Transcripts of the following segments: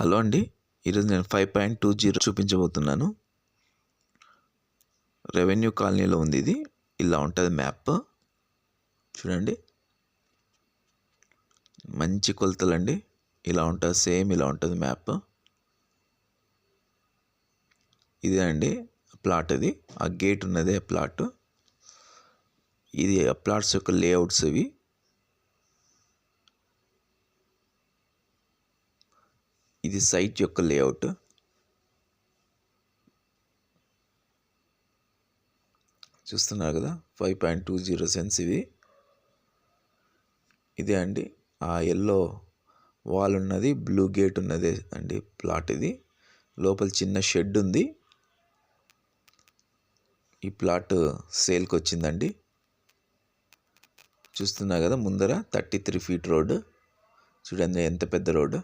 Hello అండి, ఈరోజు నేను 5.20 చూపించబోతున్నాను. రెవెన్యూ కాలనీలో ఉంది ఇది. ఇలా ఉంటుంది మ్యాప్. చూడండి, మంచి కొలతలండి. ఇలా ఉంటుంది, సేమ్ ఇలా ఉంటుంది మ్యాప్. ఇదే అండి ప్లాట్. అది ఆ గేట్ ఉన్నదే ప్లాట్. ఇది ఆ ప్లాట్స్ యొక్క లేఅవుట్స్ ఇవి. ఇది సైట్ యొక్క లేఅవుట్. చూస్తున్నారు కదా, 5.20 సెన్స్ ఇవి. ఇదే అండి ఆ ఎల్లో వాల్ ఉన్నది, బ్లూ గేట్ ఉన్నది అండి ప్లాట్. ఇది లోపల చిన్న షెడ్ ఉంది. ఈ ప్లాట్ సేల్కి వచ్చిందండి. చూస్తున్నా కదా, ముందర 33 ఫీట్ రోడ్. చూడండి ఎంత పెద్ద రోడ్డు.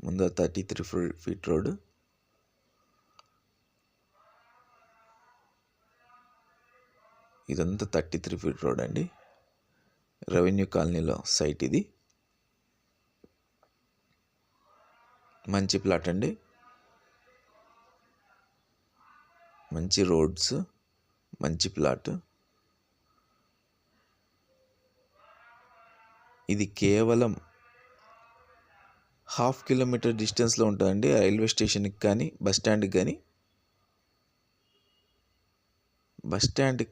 ముందర 33 ఫీట్ రోడ్డు. ఇదంతా 33 ఫీట్ రోడ్ అండి. రెవెన్యూ కాలనీలో సైట్ ఇది. మంచి ప్లాట్ అండి, మంచి రోడ్స్, మంచి ప్లాట్. ఇది కేవలం 1/2 కిలోమీటర్ డిస్టెన్స్లో ఉంటుందండి రైల్వే స్టేషన్కి కానీ బస్ స్టాండ్కి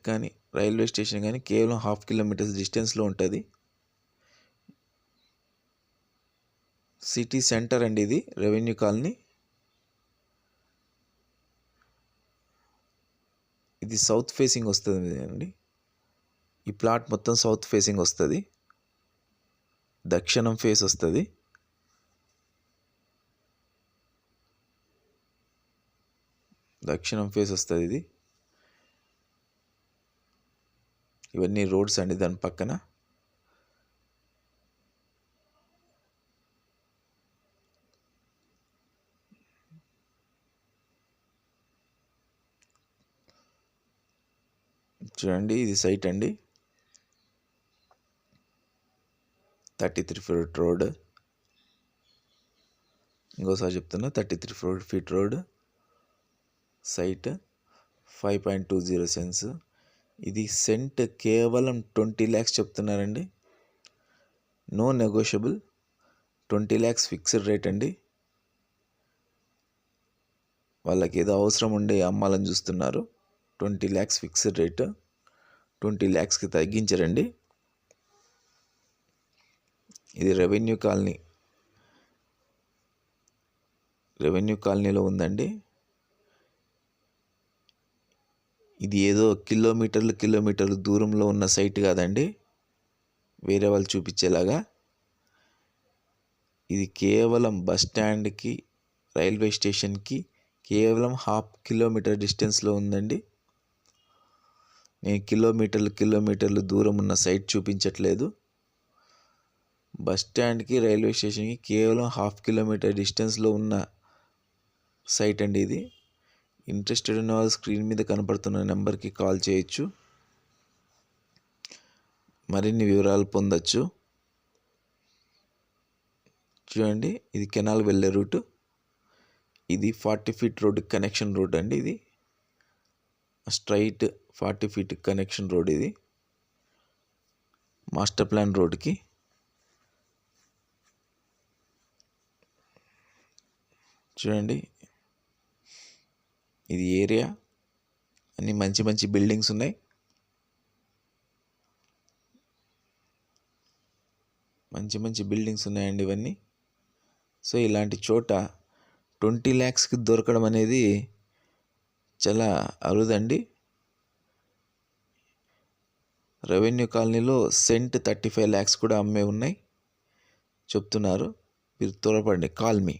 కానీ. రైల్వే స్టేషన్ కానీ కేవలం 1/2 కిలోమీటర్స్ డిస్టెన్స్లో ఉంటుంది. సిటీ సెంటర్ అండి ఇది రెవెన్యూ కాలనీ. ఇది సౌత్ ఫేసింగ్ వస్తుంది అండి. ఈ ప్లాట్ మొత్తం సౌత్ ఫేసింగ్ వస్తుంది, దక్షిణం ఫేస్ వస్తుంది. ఇది ఇవన్నీ రోడ్స్ అండి. దాని పక్కన చూడండి, ఇది సైట్ అండి. 33 ఫీట్ రోడ్. ఇంకోసారి చెప్తున్నా, 33 ఫీట్ రోడ్ సైట్, 5.20 సెన్స్. ఇది సెంట్ కేవలం 20 lakhs చెప్తున్నారండి. No negotiable. 20 lakhs fixed rate అండి. వాళ్ళకి ఏదో అవసరం ఉండే అమ్మాలని చూస్తున్నారు. 20 lakhs ఫిక్స్డ్ రేట్. 20 lakhsకి తగ్గించరండి. ఇది రెవెన్యూ కాలనీలో ఉందండి. ఇది ఏదో కిలోమీటర్లు దూరంలో ఉన్న సైట్ కాదండి, వేరే వాళ్ళు చూపించేలాగా. ఇది కేవలం బస్ స్టాండ్కి, రైల్వే స్టేషన్కి కేవలం 1/2 కిలోమీటర్ డిస్టెన్స్లో ఉందండి. నేను కిలోమీటర్లు దూరం ఉన్న సైట్ చూపించట్లేదు. బస్ స్టాండ్కి, రైల్వే స్టేషన్కి కేవలం 1/2 కిలోమీటర్ డిస్టెన్స్లో ఉన్న సైట్ అండి ఇది. ఇంట్రెస్టెడ్ ఉన్న వాళ్ళు స్క్రీన్ మీద కనపడుతున్న నెంబర్కి కాల్ చేయొచ్చు, మరిన్ని వివరాలు పొందొచ్చు. చూడండి, ఇది కెనాల్ వెళ్ళే రూట్. ఇది 40 ఫీట్ రోడ్ కనెక్షన్ రోడ్ అండి. ఇది స్ట్రైట్ 40 ఫీట్ కనెక్షన్ రోడ్. ఇది మాస్టర్ ప్లాన్ రోడ్కి. చూడండి, ఇది ఏరియా. అన్ని మంచి బిల్డింగ్స్ ఉన్నాయి. మంచి బిల్డింగ్స్ ఉన్నాయండి ఇవన్నీ. సో ఇలాంటి చోట 20 lakhsకి దొరకడం అనేది చాలా అరుదండి. రెవెన్యూ కాలనీలో సెంట్ 35 lakhs కూడా అమ్మే ఉన్నాయి చెప్తున్నారు. మీరు త్వరపడండి, కాల్ మీ.